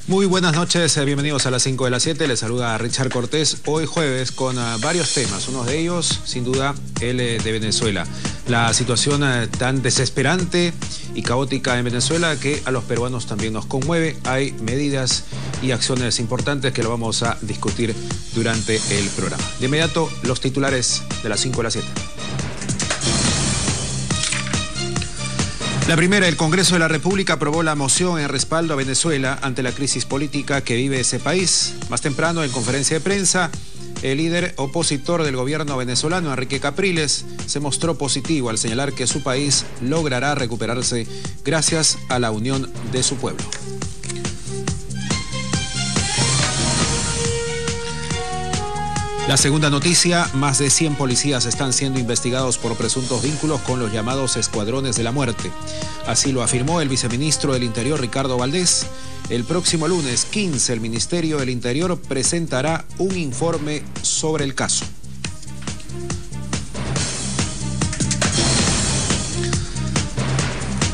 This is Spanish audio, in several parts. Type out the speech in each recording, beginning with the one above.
Muy buenas noches, bienvenidos a las 5 de las 7, les saluda Richard Cortés, hoy jueves con varios temas, uno de ellos sin duda el de Venezuela, la situación tan desesperante y caótica en Venezuela que a los peruanos también nos conmueve, hay medidas y acciones importantes que lo vamos a discutir durante el programa. De inmediato los titulares de las 5 de las 7. La primera, el Congreso de la República aprobó la moción en respaldo a Venezuela ante la crisis política que vive ese país. Más temprano, en conferencia de prensa, el líder opositor del gobierno venezolano, Enrique Capriles, se mostró positivo al señalar que su país logrará recuperarse gracias a la unión de su pueblo. La segunda noticia, más de 100 policías están siendo investigados por presuntos vínculos con los llamados escuadrones de la muerte. Así lo afirmó el viceministro del Interior, Ricardo Valdés. El próximo lunes 15, el Ministerio del Interior presentará un informe sobre el caso.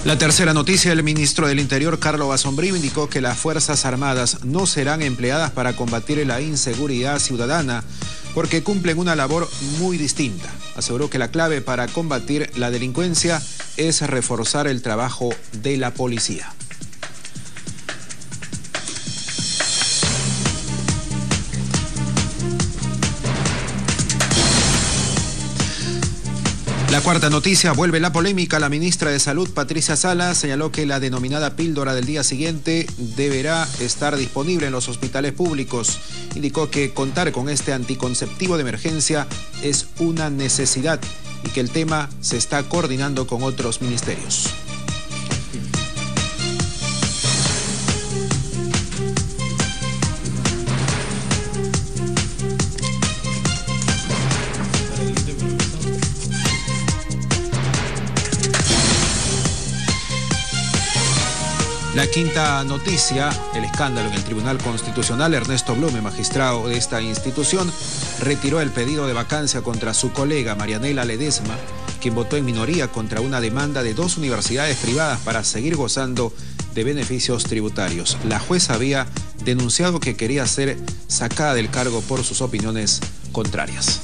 La tercera noticia, el ministro del Interior, Carlos Basombrío, indicó que las Fuerzas Armadas no serán empleadas para combatir la inseguridad ciudadana porque cumplen una labor muy distinta. Aseguró que la clave para combatir la delincuencia es reforzar el trabajo de la policía. La cuarta noticia, vuelve la polémica. La ministra de Salud, Patricia Salas, señaló que la denominada píldora del día siguiente deberá estar disponible en los hospitales públicos. Indicó que contar con este anticonceptivo de emergencia es una necesidad y que el tema se está coordinando con otros ministerios. La quinta noticia, el escándalo en el Tribunal Constitucional. Ernesto Blume, magistrado de esta institución, retiró el pedido de vacancia contra su colega Marianela Ledesma, quien votó en minoría contra una demanda de 2 universidades privadas para seguir gozando de beneficios tributarios. La jueza había denunciado que quería ser sacada del cargo por sus opiniones contrarias.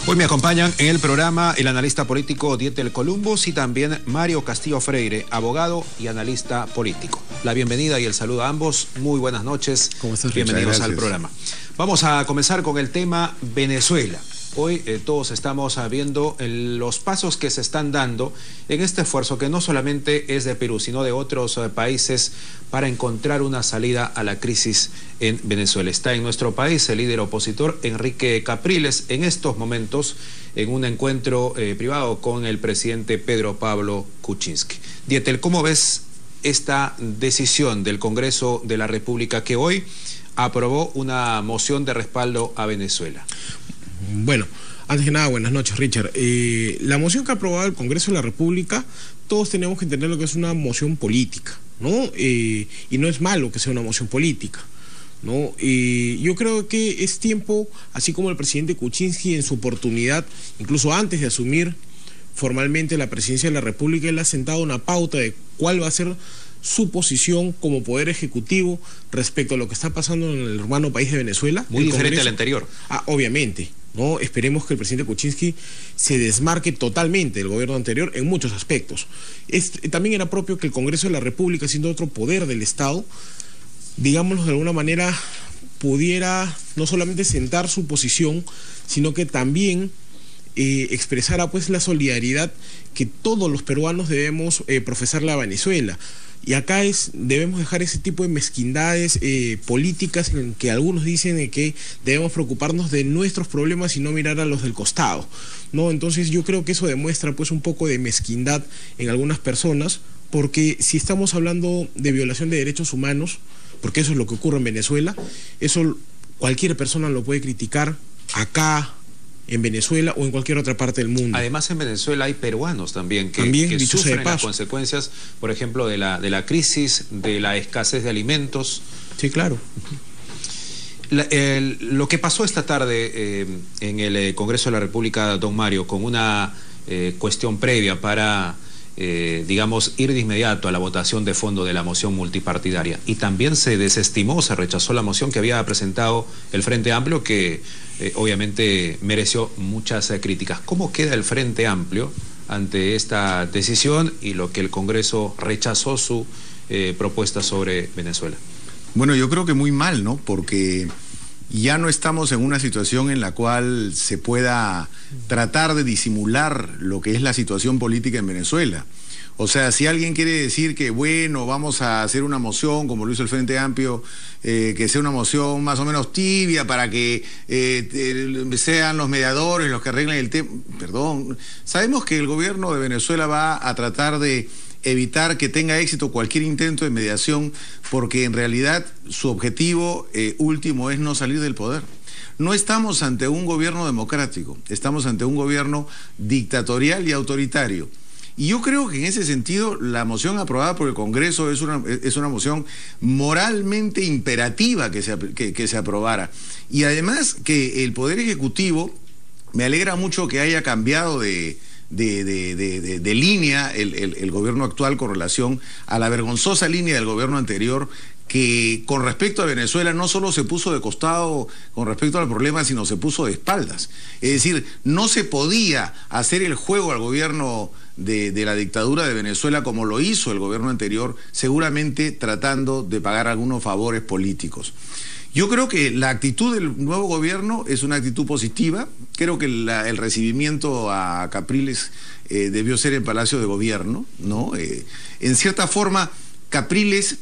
Hoy me acompañan en el programa el analista político Dietel Columbus y también Mario Castillo Freire, abogado y analista político. La bienvenida y el saludo a ambos. Muy buenas noches. ¿Cómo estás, bienvenidos al programa. Vamos a comenzar con el tema Venezuela. Hoy todos estamos viendo los pasos que se están dando en este esfuerzo que no solamente es de Perú, sino de otros países para encontrar una salida a la crisis en Venezuela. Está en nuestro país el líder opositor Enrique Capriles en estos momentos en un encuentro privado con el presidente Pedro Pablo Kuczynski. Dietel, ¿cómo ves esta decisión del Congreso de la República que hoy aprobó una moción de respaldo a Venezuela? Bueno, antes que nada, buenas noches, Richard. La moción que ha aprobado el Congreso de la República, todos tenemos que entender lo que es una moción política, ¿no? Y no es malo que sea una moción política, ¿no? Yo creo que es tiempo, así como el presidente Kuczynski en su oportunidad, incluso antes de asumir formalmente la presidencia de la República, él ha sentado una pauta de cuál va a ser su posición como poder ejecutivo respecto a lo que está pasando en el hermano país de Venezuela. Muy diferente al anterior. Obviamente, ¿no? Esperemos que el presidente Kuczynski se desmarque totalmente del gobierno anterior en muchos aspectos. También era propio que el Congreso de la República, siendo otro poder del Estado, digámoslo de alguna manera, pudiera no solamente sentar su posición, sino que también expresara pues la solidaridad que todos los peruanos debemos profesarle a Venezuela. Y acá debemos dejar ese tipo de mezquindades políticas en que algunos dicen que debemos preocuparnos de nuestros problemas y no mirar a los del costado, ¿no? Entonces yo creo que eso demuestra pues un poco de mezquindad en algunas personas, porque si estamos hablando de violación de derechos humanos, porque eso es lo que ocurre en Venezuela, eso cualquier persona lo puede criticar acá, en Venezuela o en cualquier otra parte del mundo. Además, en Venezuela hay peruanos también que sufren las consecuencias, por ejemplo, de la crisis, de la escasez de alimentos. Sí, claro. Lo que pasó esta tarde en el Congreso de la República, don Mario, con una cuestión previa para, digamos, ir de inmediato a la votación de fondo de la moción multipartidaria. Y también se desestimó, se rechazó la moción que había presentado el Frente Amplio, que obviamente mereció muchas críticas. ¿Cómo queda el Frente Amplio ante esta decisión y lo que el Congreso rechazó su propuesta sobre Venezuela? Bueno, yo creo que muy mal, ¿no? Porque ya no estamos en una situación en la cual se pueda tratar de disimular lo que es la situación política en Venezuela. O sea, si alguien quiere decir que, bueno, vamos a hacer una moción, como lo hizo el Frente Amplio, que sea una moción más o menos tibia para que sean los mediadores los que arreglen el tema. Perdón, sabemos que el gobierno de Venezuela va a tratar de evitar que tenga éxito cualquier intento de mediación, porque en realidad su objetivo último es no salir del poder. No estamos ante un gobierno democrático, estamos ante un gobierno dictatorial y autoritario. Y yo creo que en ese sentido la moción aprobada por el Congreso es una moción moralmente imperativa que se aprobara. Y además que el Poder Ejecutivo, me alegra mucho que haya cambiado de línea el gobierno actual con relación a la vergonzosa línea del gobierno anterior, que con respecto a Venezuela no solo se puso de costado con respecto al problema, sino se puso de espaldas. Es decir, no se podía hacer el juego al gobierno de la dictadura de Venezuela como lo hizo el gobierno anterior, seguramente tratando de pagar algunos favores políticos. Yo creo que la actitud del nuevo gobierno es una actitud positiva. Creo que el recibimiento a Capriles debió ser en Palacio de Gobierno, ¿no? En cierta forma, Capriles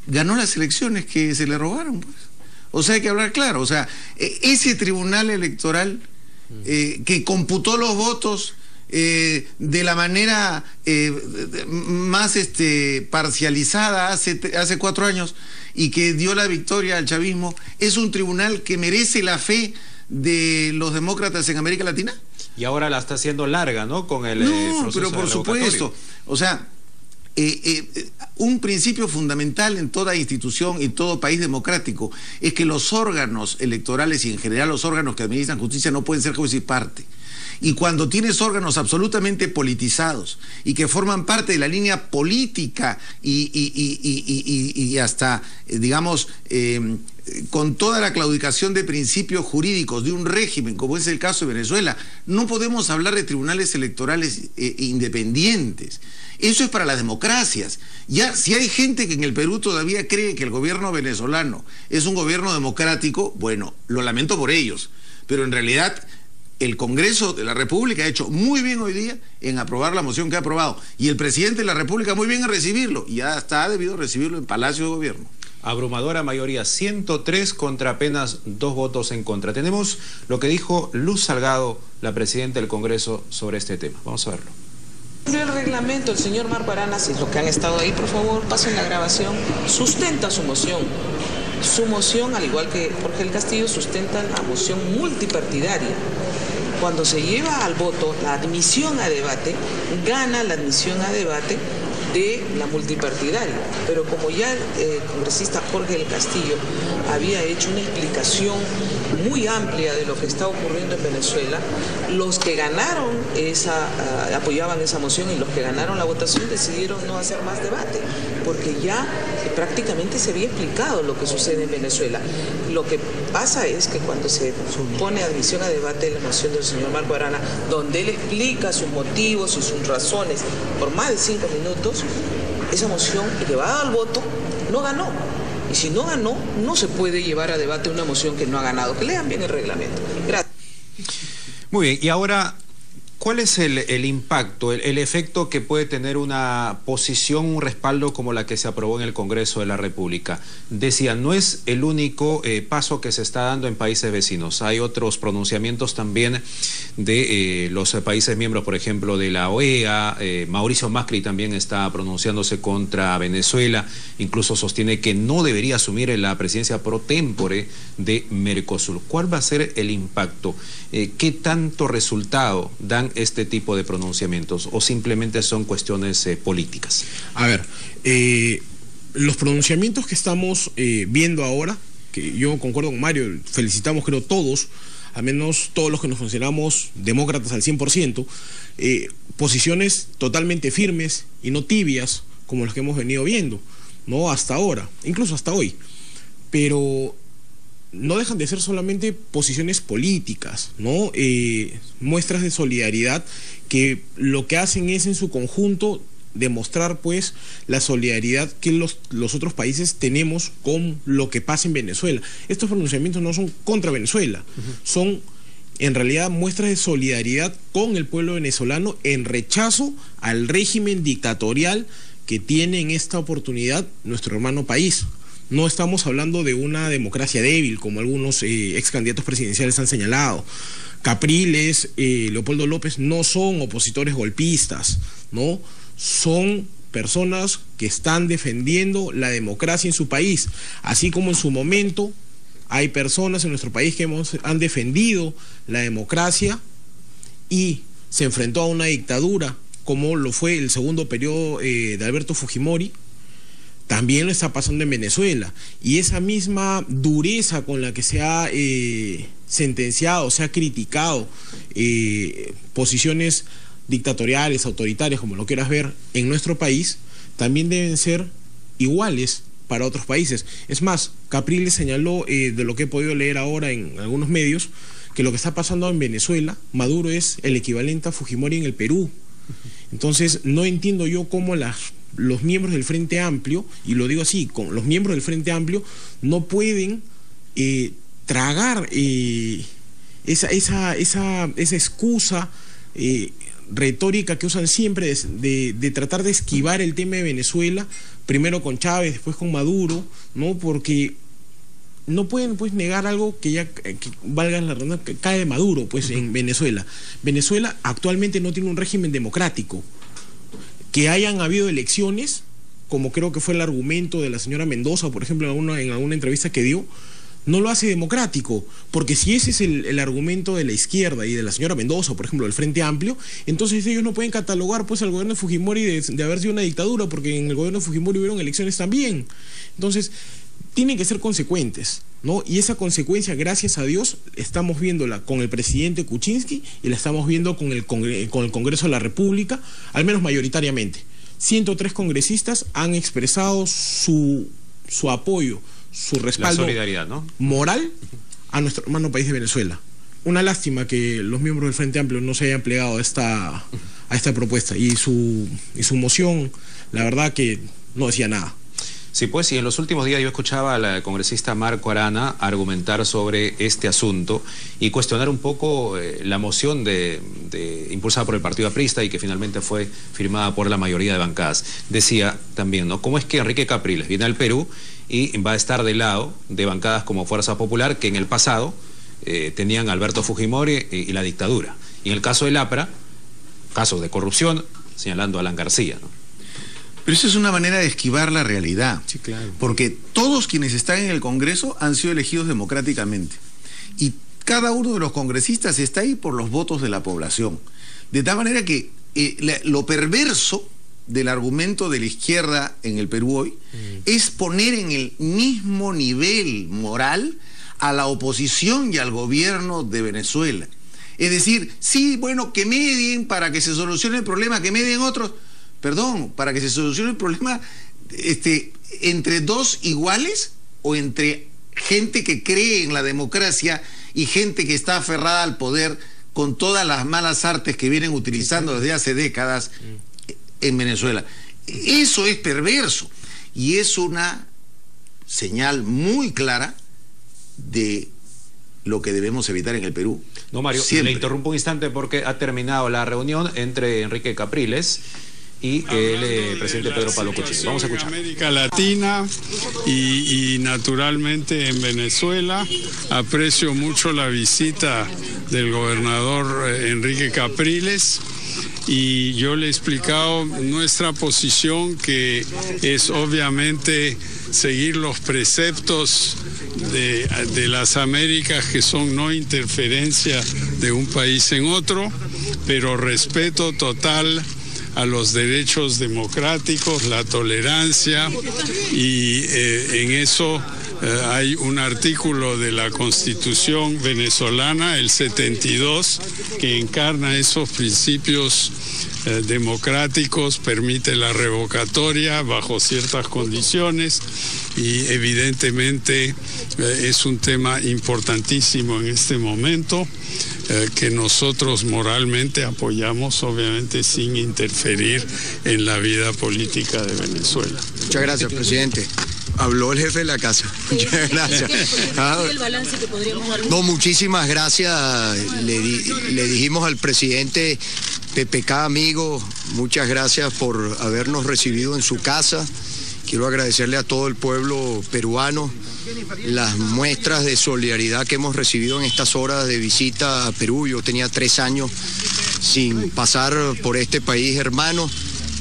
ganó las elecciones que se le robaron, pues. O sea, hay que hablar claro. O sea, ese tribunal electoral que computó los votos de la manera más parcializada hace 4 años y que dio la victoria al chavismo, es un tribunal que merece la fe de los demócratas en América Latina. Y ahora la está haciendo larga, ¿no? Con el proceso pero por supuesto. O sea, un principio fundamental en toda institución y todo país democrático es que los órganos electorales y en general los órganos que administran justicia no pueden ser juez y parte. Y cuando tienes órganos absolutamente politizados y que forman parte de la línea política y hasta, digamos, con toda la claudicación de principios jurídicos de un régimen, como es el caso de Venezuela, no podemos hablar de tribunales electorales independientes. Eso es para las democracias. Ya, si hay gente que en el Perú todavía cree que el gobierno venezolano es un gobierno democrático, bueno, lo lamento por ellos, pero en realidad el Congreso de la República ha hecho muy bien hoy día en aprobar la moción que ha aprobado, y el presidente de la República muy bien en recibirlo, y hasta ha debido recibirlo en Palacio de Gobierno. Abrumadora mayoría, 103 contra apenas 2 votos en contra. Tenemos lo que dijo Luz Salgado, la presidenta del Congreso, sobre este tema. Vamos a verlo. El reglamento, el señor Marco Arana, si los que han estado ahí, por favor, pasen la grabación, sustenta su moción. Su moción, al igual que Jorge del Castillo, sustenta la moción multipartidaria. Cuando se lleva al voto la admisión a debate, gana la admisión a debate de la multipartidaria. Pero como ya el congresista Jorge del Castillo había hecho una explicación muy amplia de lo que está ocurriendo en Venezuela, los que ganaron apoyaban esa moción, y los que ganaron la votación decidieron no hacer más debate, porque ya prácticamente se había explicado lo que sucede en Venezuela. Lo que pasa es que cuando se pone admisión a debate la moción del señor Marco Arana, donde él explica sus motivos y sus razones por más de 5 minutos, esa moción llevada al voto no ganó. Y si no ganó, no se puede llevar a debate una moción que no ha ganado. Que lean bien el reglamento. Gracias. Muy bien, y ahora, ¿cuál es el impacto, el efecto que puede tener una posición, un respaldo como la que se aprobó en el Congreso de la República? Decía, no es el único paso que se está dando en países vecinos. Hay otros pronunciamientos también de los países miembros, por ejemplo, de la OEA. Mauricio Macri también está pronunciándose contra Venezuela. Incluso sostiene que no debería asumir la presidencia pro tempore de Mercosur. ¿Cuál va a ser el impacto? ¿Qué tanto resultado dan este tipo de pronunciamientos, o simplemente son cuestiones políticas? A ver, los pronunciamientos que estamos viendo ahora, que yo concuerdo con Mario, felicitamos creo todos, al menos todos los que nos consideramos demócratas al 100%, posiciones totalmente firmes y no tibias como las que hemos venido viendo, ¿no? Hasta ahora, incluso hasta hoy. Pero no dejan de ser solamente posiciones políticas, ¿no? Muestras de solidaridad que lo que hacen es en su conjunto demostrar pues la solidaridad que los otros países tenemos con lo que pasa en Venezuela. Estos pronunciamientos no son contra Venezuela, son en realidad muestras de solidaridad con el pueblo venezolano en rechazo al régimen dictatorial que tiene en esta oportunidad nuestro hermano país. No estamos hablando de una democracia débil, como algunos ex candidatos presidenciales han señalado. Capriles, Leopoldo López no son opositores golpistas, ¿no? Son personas que están defendiendo la democracia en su país, así como en su momento hay personas en nuestro país que han defendido la democracia y se enfrentó a una dictadura, como lo fue el segundo periodo de Alberto Fujimori. También lo está pasando en Venezuela, y esa misma dureza con la que se ha sentenciado, se ha criticado posiciones dictatoriales, autoritarias, como lo quieras ver, en nuestro país, también deben ser iguales para otros países. Es más, Capriles señaló, de lo que he podido leer ahora en algunos medios, que lo que está pasando en Venezuela, Maduro es el equivalente a Fujimori en el Perú. Entonces, no entiendo yo cómo los miembros del Frente Amplio, y lo digo así, los miembros del Frente Amplio no pueden tragar esa excusa retórica que usan siempre de tratar de esquivar el tema de Venezuela, primero con Chávez, después con Maduro, ¿no? Porque no pueden pues negar algo que valga la redundancia, que cae de Maduro pues en Venezuela. Venezuela actualmente no tiene un régimen democrático. Que hayan habido elecciones, como creo que fue el argumento de la señora Mendoza, por ejemplo, en alguna entrevista que dio, no lo hace democrático, porque si ese es el argumento de la izquierda y de la señora Mendoza, por ejemplo, del Frente Amplio, entonces ellos no pueden catalogar pues al gobierno de Fujimori de haber sido una dictadura, porque en el gobierno de Fujimori hubieron elecciones también. Entonces, tienen que ser consecuentes, ¿no? Y esa consecuencia, gracias a Dios, estamos viéndola con el presidente Kuczynski y la estamos viendo con el Congreso de la República, al menos mayoritariamente. 103 congresistas han expresado su apoyo, su respaldo, la solidaridad, ¿no?, moral a nuestro hermano país de Venezuela. Una lástima que los miembros del Frente Amplio no se hayan plegado a esta propuesta, y su moción, la verdad que no decía nada. Sí, pues, y en los últimos días yo escuchaba al congresista Marco Arana argumentar sobre este asunto y cuestionar un poco la moción impulsada por el Partido Aprista y que finalmente fue firmada por la mayoría de bancadas. Decía también, ¿no?, ¿cómo es que Enrique Capriles viene al Perú y va a estar del lado de bancadas como Fuerza Popular, que en el pasado tenían a Alberto Fujimori y la dictadura? Y en el caso del APRA, casos de corrupción, señalando a Alan García, ¿no? Pero eso es una manera de esquivar la realidad. Sí, claro. Porque todos quienes están en el Congreso han sido elegidos democráticamente. Y cada uno de los congresistas está ahí por los votos de la población. De tal manera que lo perverso del argumento de la izquierda en el Perú hoy es poner en el mismo nivel moral a la oposición y al gobierno de Venezuela. Es decir, sí, bueno, que medien para que se solucione el problema, que medien otros. Perdón, para que se solucione el problema entre dos iguales o entre gente que cree en la democracia y gente que está aferrada al poder con todas las malas artes que vienen utilizando desde hace décadas en Venezuela. Eso es perverso y es una señal muy clara de lo que debemos evitar en el Perú. No, Mario, le interrumpo un instante porque ha terminado la reunión entre Enrique Capriles y el presidente Pedro Pablo Kuczynski. Vamos a escuchar. En América Latina y naturalmente en Venezuela. Aprecio mucho la visita del gobernador Enrique Capriles y yo le he explicado nuestra posición, que es obviamente seguir los preceptos de las Américas, que son no interferencia de un país en otro, pero respeto total a los derechos democráticos, la tolerancia, y en eso hay un artículo de la Constitución venezolana, el 72, que encarna esos principios democráticos, permite la revocatoria bajo ciertas condiciones, y evidentemente es un tema importantísimo en este momento que nosotros moralmente apoyamos, obviamente sin interferir en la vida política de Venezuela. Muchas gracias, presidente. Habló el jefe de la casa. Muchas gracias. ¿El balance que podríamos dar? No, muchísimas gracias. Le dijimos al presidente PPK, amigo, muchas gracias por habernos recibido en su casa. Quiero agradecerle a todo el pueblo peruano las muestras de solidaridad que hemos recibido en estas horas de visita a Perú. Yo tenía 3 años sin pasar por este país hermano.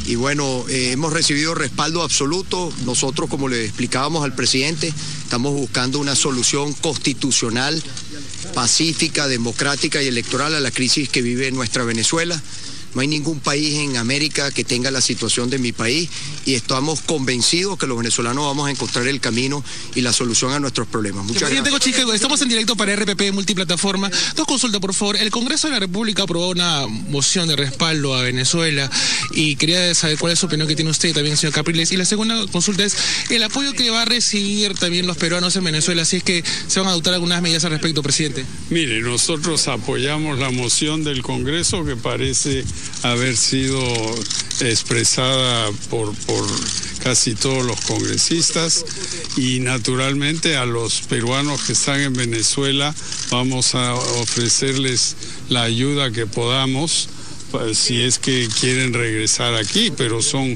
Y bueno, hemos recibido respaldo absoluto. Nosotros, como le explicábamos al presidente, estamos buscando una solución constitucional, pacífica, democrática y electoral a la crisis que vive nuestra Venezuela. No hay ningún país en América que tenga la situación de mi país y estamos convencidos que los venezolanos vamos a encontrar el camino y la solución a nuestros problemas. Muchas Presidente gracias. Kuczynski, estamos en directo para RPP Multiplataforma. Dos consultas, por favor. El Congreso de la República aprobó una moción de respaldo a Venezuela y quería saber cuál es su opinión que tiene usted también, señor Capriles. Y la segunda consulta es el apoyo que va a recibir también los peruanos en Venezuela, si es que se van a adoptar algunas medidas al respecto, presidente. Mire, nosotros apoyamos la moción del Congreso que parece haber sido expresada por casi todos los congresistas, y naturalmente a los peruanos que están en Venezuela vamos a ofrecerles la ayuda que podamos si es que quieren regresar aquí, pero son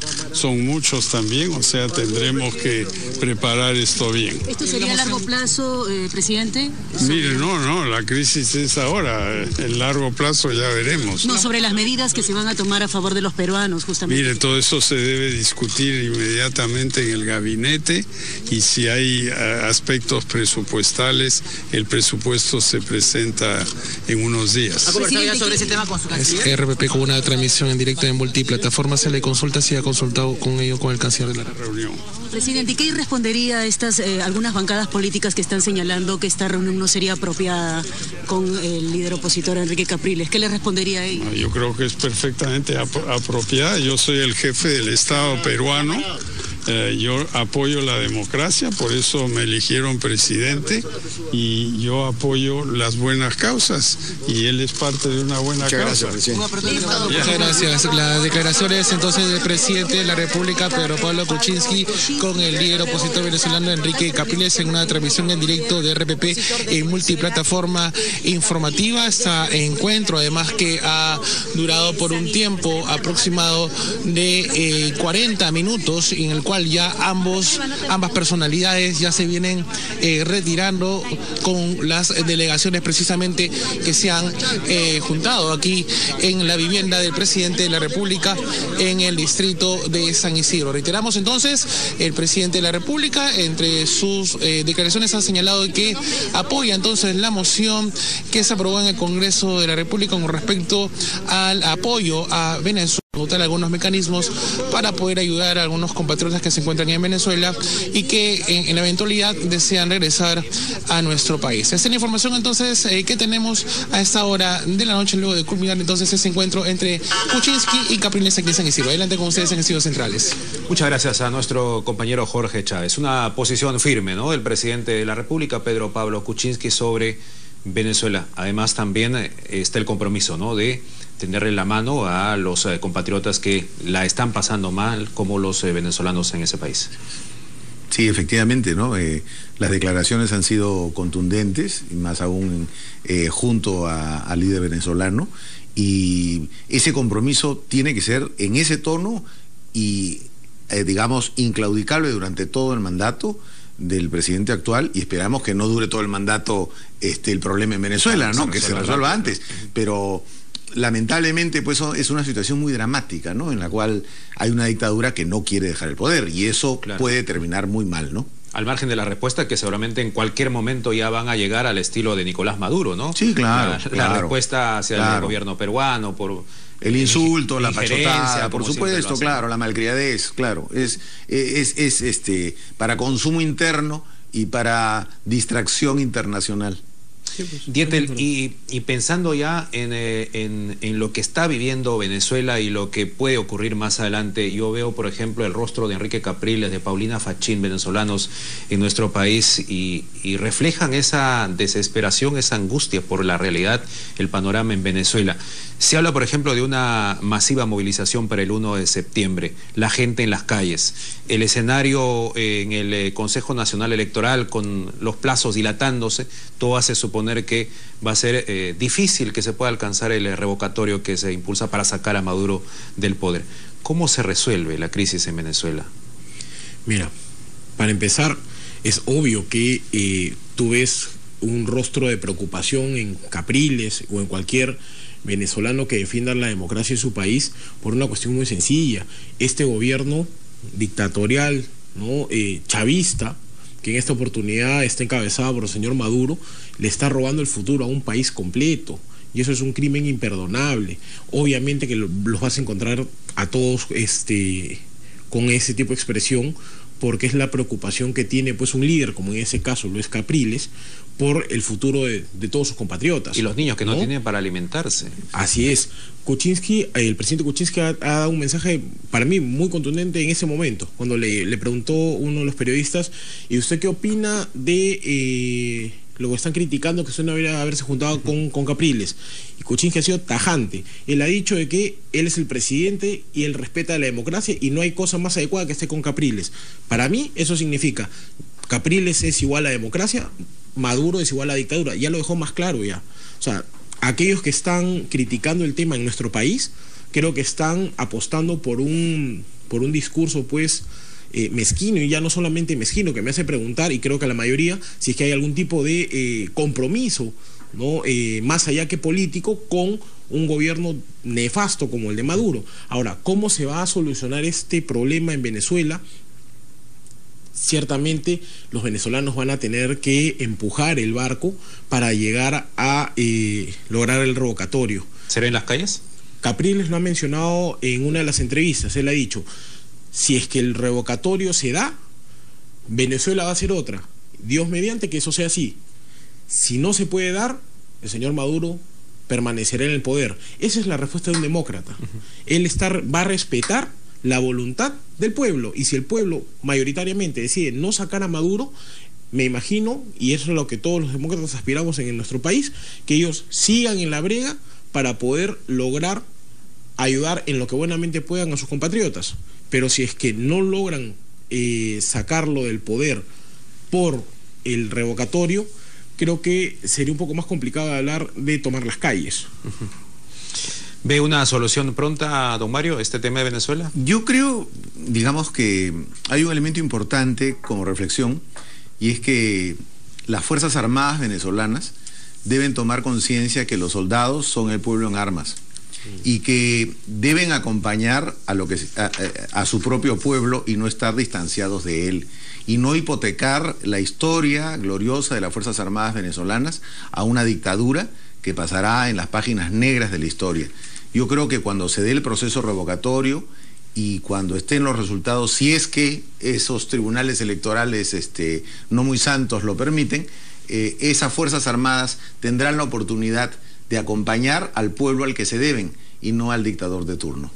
muchos también, o sea, tendremos que preparar esto bien. ¿Esto sería a largo plazo, presidente? Mire, no, la crisis es ahora, el largo plazo ya veremos. No, sobre las medidas que se van a tomar a favor de los peruanos, justamente. Mire, todo eso se debe discutir inmediatamente en el gabinete, y si hay aspectos presupuestales, el presupuesto se presenta en unos días. ¿Ha conversado ya sobre ese tema con su canciller? RPP con una transmisión en directo en multiplataforma, se le consulta si ha consultado con ello con el canciller de la reunión. Presidente, ¿y qué respondería a estas algunas bancadas políticas que están señalando que esta reunión no sería apropiada con el líder opositor Enrique Capriles? ¿Qué le respondería a ello? Yo creo que es perfectamente apropiada. Yo soy el jefe del Estado peruano. Yo apoyo la democracia, por eso me eligieron presidente, y yo apoyo las buenas causas, y él es parte de una buena causa. Muchas gracias. Las declaraciones entonces del presidente de la República, Pedro Pablo Kuczynski, con el líder opositor venezolano Enrique Capriles en una transmisión en directo de RPP en multiplataforma informativa. Este encuentro, además, que ha durado por un tiempo aproximado de 40 minutos, en el cual ya ambas personalidades ya se vienen retirando con las delegaciones precisamente que se han juntado aquí en la vivienda del presidente de la República en el distrito de San Isidro. Reiteramos entonces, el presidente de la República entre sus declaraciones ha señalado que apoya entonces la moción que se aprobó en el Congreso de la República con respecto al apoyo a Venezuela, adoptar algunos mecanismos para poder ayudar a algunos compatriotas que se encuentran en Venezuela y que en la eventualidad desean regresar a nuestro país. Esta es la información entonces que tenemos a esta hora de la noche, luego de culminar entonces ese encuentro entre Kuczynski y Capriles aquí en San Isidro. Adelante con ustedes en Estudios Centrales. Muchas gracias a nuestro compañero Jorge Chávez. Una posición firme, ¿no?, del presidente de la República, Pedro Pablo Kuczynski, sobre Venezuela. Además también está el compromiso, ¿no?, de tenderle la mano a los compatriotas que la están pasando mal, como los venezolanos en ese país. Sí, efectivamente, ¿no? Las declaraciones han sido contundentes, y más aún junto al líder venezolano, y ese compromiso tiene que ser en ese tono y, digamos, inclaudicable durante todo el mandato del presidente actual, y esperamos que no dure todo el mandato el problema en Venezuela, ¿no?, que se resuelva antes, pero lamentablemente pues es una situación muy dramática, ¿no?, en la cual hay una dictadura que no quiere dejar el poder, y eso puede terminar muy mal, ¿no? Al margen de la respuesta que seguramente en cualquier momento ya van a llegar al estilo de Nicolás Maduro, ¿no? Sí, claro. La respuesta hacia el gobierno peruano por El insulto, la pachotada, por como supuesto, claro, la malcriadez, claro, es para consumo interno y para distracción internacional. Dietel, y pensando ya en lo que está viviendo Venezuela y lo que puede ocurrir más adelante, yo veo, por ejemplo, el rostro de Enrique Capriles, de Paulina Fachín, venezolanos en nuestro país, y reflejan esa desesperación, esa angustia por la realidad, el panorama en Venezuela. Se habla, por ejemplo, de una masiva movilización para el 1 de septiembre, la gente en las calles, el escenario en el Consejo Nacional Electoral con los plazos dilatándose, todo hace suponer que va a ser difícil que se pueda alcanzar el revocatorio que se impulsa para sacar a Maduro del poder. ¿Cómo se resuelve la crisis en Venezuela? Mira, para empezar, es obvio que tú ves un rostro de preocupación en Capriles o en cualquier venezolano que defienda la democracia en su país por una cuestión muy sencilla. Este gobierno dictatorial, ¿no? Chavista, que en esta oportunidad está encabezado por el señor Maduro, le está robando el futuro a un país completo, y eso es un crimen imperdonable. Obviamente que los vas a encontrar a todos con ese tipo de expresión, porque es la preocupación que tiene pues un líder, como en ese caso lo es Capriles, por el futuro de todos sus compatriotas. Y los niños que no tienen para alimentarse. Así es. Kuczynski, el presidente Kuczynski ha dado un mensaje para mí muy contundente en ese momento, cuando le preguntó uno de los periodistas, ¿y usted qué opina de lo que están criticando, que usted no debería haberse juntado con Capriles? Y Kuczynski ha sido tajante. Él ha dicho de que él es el presidente y él respeta la democracia y no hay cosa más adecuada que esté con Capriles. Para mí eso significa, Capriles es igual a democracia, Maduro es igual a dictadura. Ya lo dejó más claro ya. O sea, aquellos que están criticando el tema en nuestro país, creo que están apostando por un discurso pues mezquino, y ya no solamente mezquino, que me hace preguntar, y creo que a la mayoría, si es que hay algún tipo de compromiso, ¿no? Más allá que político, con un gobierno nefasto como el de Maduro. Ahora, ¿cómo se va a solucionar este problema en Venezuela? Ciertamente los venezolanos van a tener que empujar el barco para llegar a lograr el revocatorio. ¿Será en las calles? Capriles lo ha mencionado en una de las entrevistas. Él ha dicho, si es que el revocatorio se da, Venezuela va a ser otra. Dios mediante que eso sea así. Si no se puede dar, el señor Maduro permanecerá en el poder. Esa es la respuesta de un demócrata. Él va a respetar la voluntad del pueblo, y si el pueblo mayoritariamente decide no sacar a Maduro, me imagino, y eso es lo que todos los demócratas aspiramos en nuestro país, que ellos sigan en la brega para poder lograr ayudar en lo que buenamente puedan a sus compatriotas. Pero si es que no logran sacarlo del poder por el revocatorio, creo que sería un poco más complicado de hablar de tomar las calles. ¿Ve una solución pronta, don Mario, este tema de Venezuela? Yo creo, digamos, que hay un elemento importante como reflexión, y es que las Fuerzas Armadas venezolanas deben tomar conciencia que los soldados son el pueblo en armas y que deben acompañar a su propio pueblo y no estar distanciados de él, y no hipotecar la historia gloriosa de las Fuerzas Armadas venezolanas a una dictadura que pasará en las páginas negras de la historia. Yo creo que cuando se dé el proceso revocatorio y cuando estén los resultados, si es que esos tribunales electorales no muy santos lo permiten, esas Fuerzas Armadas tendrán la oportunidad de acompañar al pueblo al que se deben y no al dictador de turno.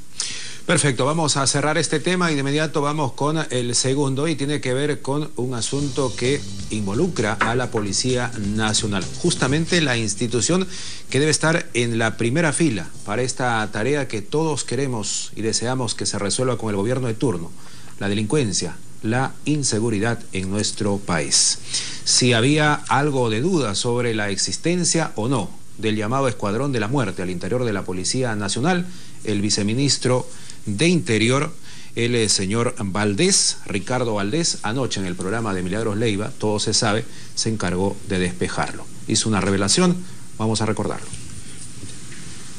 Perfecto, vamos a cerrar este tema y de inmediato vamos con el segundo, y tiene que ver con un asunto que involucra a la Policía Nacional, justamente la institución que debe estar en la primera fila para esta tarea que todos queremos y deseamos que se resuelva con el gobierno de turno: la delincuencia, la inseguridad en nuestro país. Si había algo de duda sobre la existencia o no del llamado Escuadrón de la Muerte al interior de la Policía Nacional, el viceministro de Interior, el señor Valdés, Ricardo Valdés, anoche en el programa de Milagros Leiva, todo se sabe, se encargó de despejarlo. Hizo una revelación, vamos a recordarlo.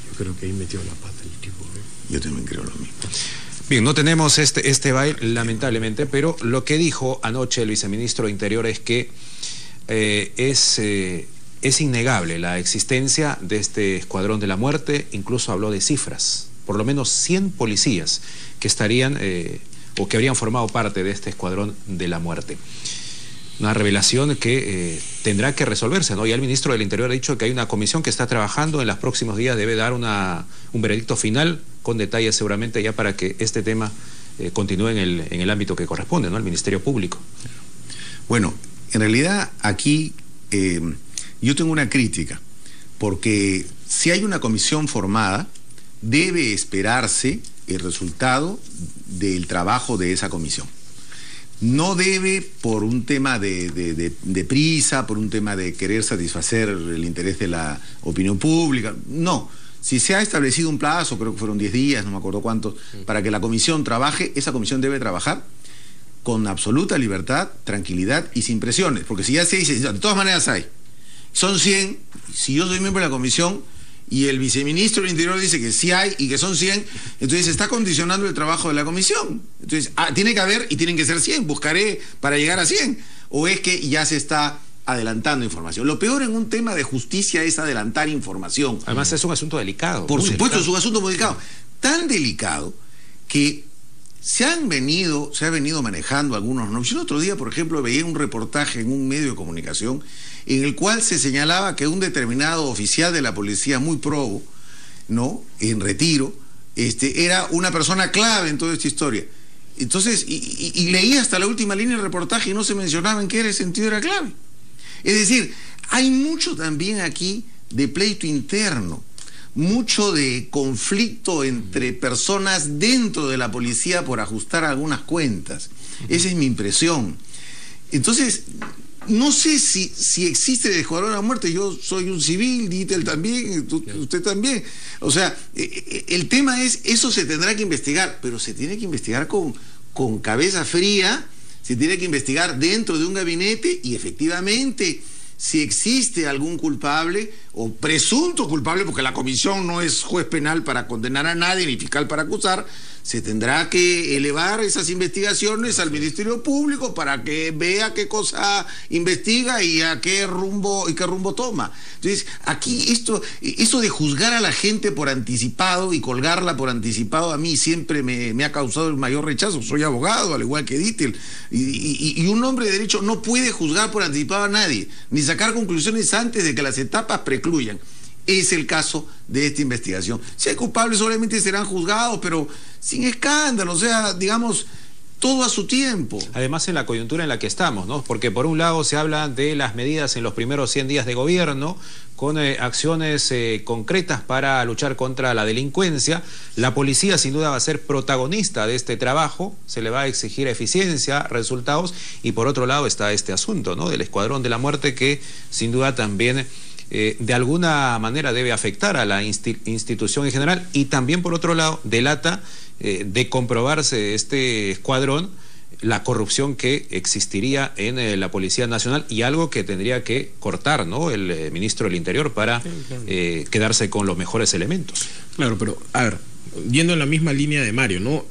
Yo creo que ahí metió la pata el tipo. Yo también creo lo mismo. Bien, no tenemos este baile, lamentablemente, pero lo que dijo anoche el viceministro de Interior es que es innegable la existencia de este Escuadrón de la Muerte, incluso habló de cifras. por lo menos 100 policías que estarían o que habrían formado parte de este escuadrón de la muerte. Una revelación que tendrá que resolverse, ¿no? Ya el ministro del Interior ha dicho que hay una comisión que está trabajando, en los próximos días debe dar un veredicto final con detalles seguramente ya para que este tema continúe en el ámbito que corresponde, ¿no? El Ministerio Público. Bueno, en realidad aquí yo tengo una crítica, porque si hay una comisión formada, debe esperarse el resultado del trabajo de esa comisión. No debe, por un tema de prisa, por un tema de querer satisfacer el interés de la opinión pública, no. Si se ha establecido un plazo, creo que fueron 10 días, no me acuerdo cuántos, para que la comisión trabaje, esa comisión debe trabajar con absoluta libertad, tranquilidad y sin presiones, porque si ya se dice, de todas maneras hay, son 100, si yo soy miembro de la comisión y el viceministro del Interior dice que sí hay y que son 100, entonces se está condicionando el trabajo de la comisión. Entonces, tiene que haber y tienen que ser 100, buscaré para llegar a 100, o es que ya se está adelantando información. Lo peor en un tema de justicia es adelantar información. Además es un asunto delicado. Por supuesto, es un asunto muy delicado. Tan delicado que se ha venido manejando algunos nombres. Yo el otro día, por ejemplo, veía un reportaje en un medio de comunicación en el cual se señalaba que un determinado oficial de la policía muy probo, ¿no?, en retiro, era una persona clave en toda esta historia. Entonces, y leía hasta la última línea del reportaje y no se mencionaba en qué sentido era clave. Es decir, hay mucho también aquí de pleito interno, mucho de conflicto entre personas dentro de la policía por ajustar algunas cuentas. Esa es mi impresión. Entonces, no sé si existe el escuadrón de la muerte. Yo soy un civil, Dittel también, usted también. O sea, el tema es, eso se tendrá que investigar, pero se tiene que investigar con cabeza fría, se tiene que investigar dentro de un gabinete y efectivamente, si existe algún culpable o presunto culpable, porque la comisión no es juez penal para condenar a nadie ni fiscal para acusar, se tendrá que elevar esas investigaciones al Ministerio Público para que vea qué cosa investiga y a qué rumbo toma. Entonces, aquí eso de juzgar a la gente por anticipado y colgarla por anticipado, a mí siempre me ha causado el mayor rechazo. Soy abogado, al igual que Dittel, y un hombre de derecho no puede juzgar por anticipado a nadie, ni sacar conclusiones antes de que las etapas precluyan. Es el caso de esta investigación. Si hay culpables, obviamente serán juzgados, pero sin escándalo, o sea, digamos, todo a su tiempo. Además, en la coyuntura en la que estamos, ¿no? Porque por un lado se habla de las medidas en los primeros 100 días de gobierno, con acciones concretas para luchar contra la delincuencia. La policía sin duda va a ser protagonista de este trabajo, se le va a exigir eficiencia, resultados, y por otro lado está este asunto, ¿no?, del escuadrón de la muerte, que sin duda también de alguna manera debe afectar a la institución en general, y también por otro lado delata, de comprobarse este escuadrón, la corrupción que existiría en la Policía Nacional, y algo que tendría que cortar, ¿no?, el ministro del Interior para quedarse con los mejores elementos. Claro, pero a ver, yendo en la misma línea de Mario, ¿no?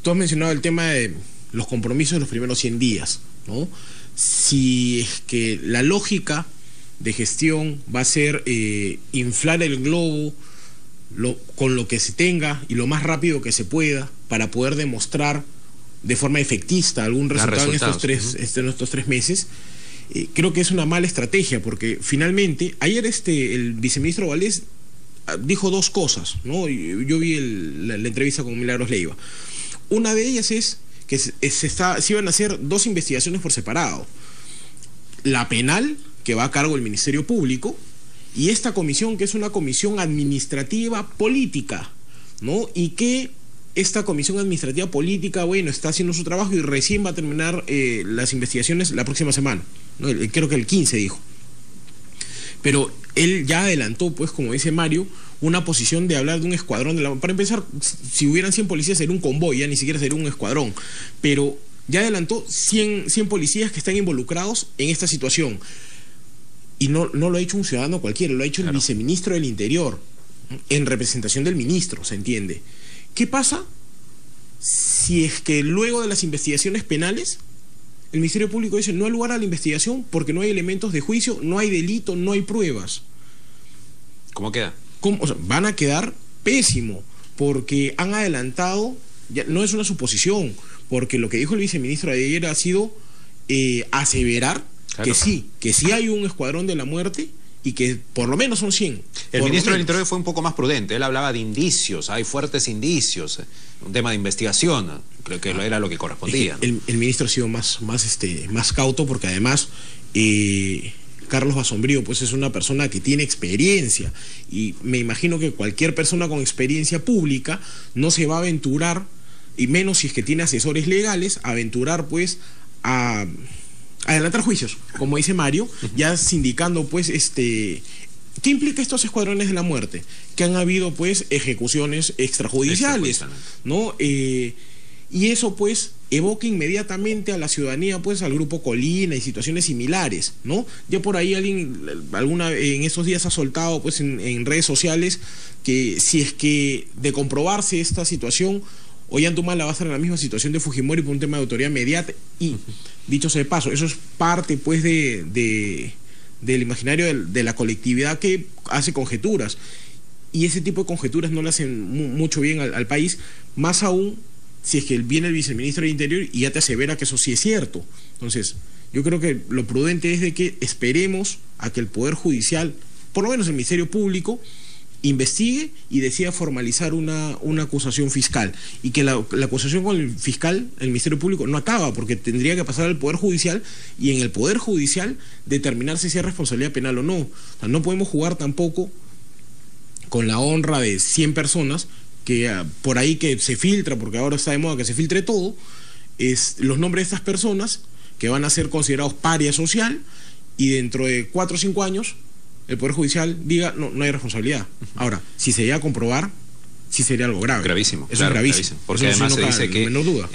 Tú has mencionado el tema de los compromisos de los primeros 100 días, ¿no? Si es que la lógica de gestión va a ser inflar el globo con lo que se tenga y lo más rápido que se pueda para poder demostrar de forma efectista algún resultado en estos tres meses, creo que es una mala estrategia, porque finalmente ayer el viceministro Valdés dijo dos cosas, ¿no? Yo vi la entrevista con Milagros Leiva. Una de ellas es que se iban a hacer dos investigaciones por separado: la penal, que va a cargo del Ministerio Público, y esta comisión, que es una comisión administrativa política, ¿no? Y que esta comisión administrativa política, bueno, está haciendo su trabajo y recién va a terminar las investigaciones la próxima semana, ¿no? Creo que el 15 dijo. Pero él ya adelantó, pues, como dice Mario, una posición de hablar de un escuadrón. Para empezar, si hubieran 100 policías sería un convoy, ya ni siquiera sería un escuadrón. Pero ya adelantó 100 policías que están involucrados en esta situación. Y no lo ha hecho un ciudadano cualquiera, lo ha hecho el viceministro del Interior, en representación del ministro, ¿se entiende? ¿Qué pasa si es que luego de las investigaciones penales el Ministerio Público dice no hay lugar a la investigación porque no hay elementos de juicio, no hay delito, no hay pruebas? ¿Cómo queda? O sea, van a quedar pésimo, porque han adelantado, ya no es una suposición, porque lo que dijo el viceministro de ayer ha sido aseverar que sí hay un escuadrón de la muerte y que por lo menos son 100. El ministro del Interior fue un poco más prudente, él hablaba de indicios, hay fuertes indicios, un tema de investigación, creo que era lo que correspondía, ¿no? El ministro ha sido más cauto, porque además Carlos Basombrío pues es una persona que tiene experiencia, y me imagino que cualquier persona con experiencia pública no se va a aventurar, y menos si es que tiene asesores legales, a aventurar pues a adelantar juicios, como dice Mario, ya sindicando pues ¿qué implica estos escuadrones de la muerte? Que han habido pues ejecuciones extrajudiciales, ¿no? Y eso pues evoca inmediatamente a la ciudadanía pues al grupo Colina y situaciones similares, ¿no? Ya por ahí alguien en estos días ha soltado pues en redes sociales que si es que de comprobarse esta situación, Ollantaytamala va a estar en la misma situación de Fujimori por un tema de autoridad mediata, y dicho sea de paso, eso es parte pues del imaginario de la colectividad que hace conjeturas, y ese tipo de conjeturas no le hacen mucho bien al país, más aún si es que viene el viceministro del Interior y ya te asevera que eso sí es cierto. Entonces yo creo que lo prudente es de que esperemos a que el Poder Judicial, por lo menos el Ministerio Público, investigue y decida formalizar una acusación fiscal, y que la acusación con el fiscal, el Ministerio Público, no acaba, porque tendría que pasar al Poder Judicial, y en el Poder Judicial determinar si es responsabilidad penal o no. O sea, no podemos jugar tampoco con la honra de 100 personas que por ahí que se filtra, porque ahora está de moda que se filtre todo, los nombres de estas personas que van a ser considerados paria social, y dentro de 4 o 5 años el Poder Judicial diga no hay responsabilidad. Ahora, si se llega a comprobar, sí sería algo grave. Gravísimo. Eso es gravísimo. Porque eso además no se dice que duda.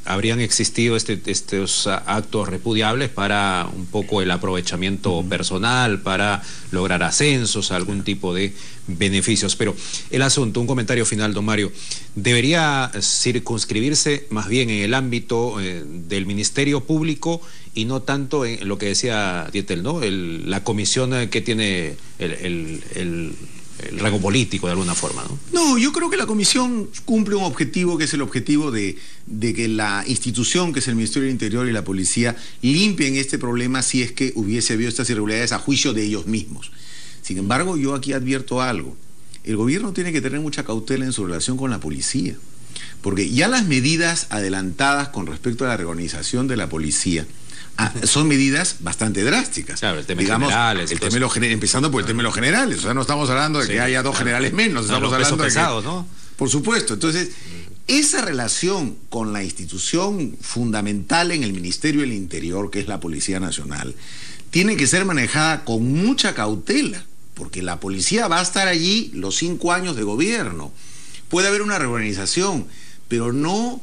habrían existido estos actos repudiables para un poco el aprovechamiento personal, para lograr ascensos, algún tipo de beneficios. Pero el asunto, un comentario final, don Mario, debería circunscribirse más bien en el ámbito del Ministerio Público y no tanto en lo que decía Dietel, ¿no? La comisión que tiene el rango político de alguna forma, ¿no? No, yo creo que la comisión cumple un objetivo, que es el objetivo de que la institución, que es el Ministerio del Interior y la policía, limpien este problema si es que hubiese habido estas irregularidades a juicio de ellos mismos. Sin embargo, yo aquí advierto algo. El gobierno tiene que tener mucha cautela en su relación con la policía, porque ya las medidas adelantadas con respecto a la reorganización de la policía son medidas bastante drásticas. Claro, el tema generales. Empezando por el tema de los generales. O sea, no estamos hablando de que haya 2 generales menos. Estamos hablando de pesados, ¿no? Por supuesto. Entonces, esa relación con la institución fundamental en el Ministerio del Interior, que es la Policía Nacional, tiene que ser manejada con mucha cautela, porque la policía va a estar allí los 5 años de gobierno. Puede haber una reorganización, pero no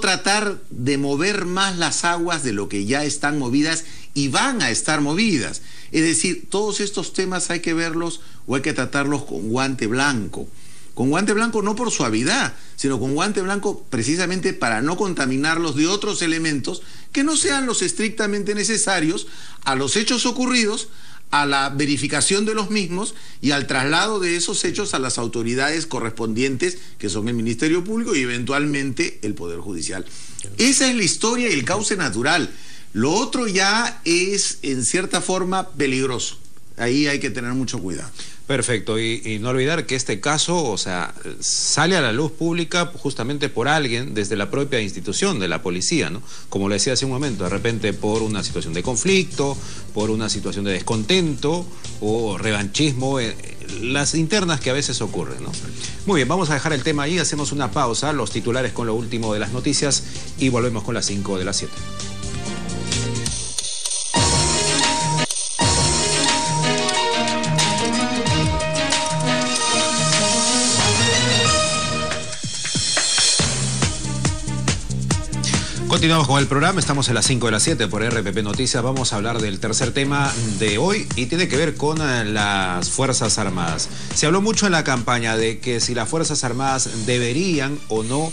tratar de mover más las aguas de lo que ya están movidas y van a estar movidas. Es decir, todos estos temas hay que verlos o hay que tratarlos con guante blanco. Con guante blanco no por suavidad, sino con guante blanco precisamente para no contaminarlos de otros elementos que no sean los estrictamente necesarios a los hechos ocurridos, a la verificación de los mismos y al traslado de esos hechos a las autoridades correspondientes, que son el Ministerio Público y eventualmente el Poder Judicial. Esa es la historia y el cauce natural. Lo otro ya es, en cierta forma, peligroso. Ahí hay que tener mucho cuidado. Perfecto, y no olvidar que este caso, o sea, sale a la luz pública justamente por alguien desde la propia institución de la policía, ¿no? Como le decía hace un momento, de repente por una situación de conflicto, por una situación de descontento o revanchismo, las internas que a veces ocurren, ¿no? Muy bien, vamos a dejar el tema ahí, hacemos una pausa, los titulares con lo último de las noticias y volvemos con las 5 de las 7. Continuamos con el programa, estamos en las 5 de las 7 por RPP Noticias. Vamos a hablar del tercer tema de hoy y tiene que ver con las Fuerzas Armadas. Se habló mucho en la campaña de que si las Fuerzas Armadas deberían o no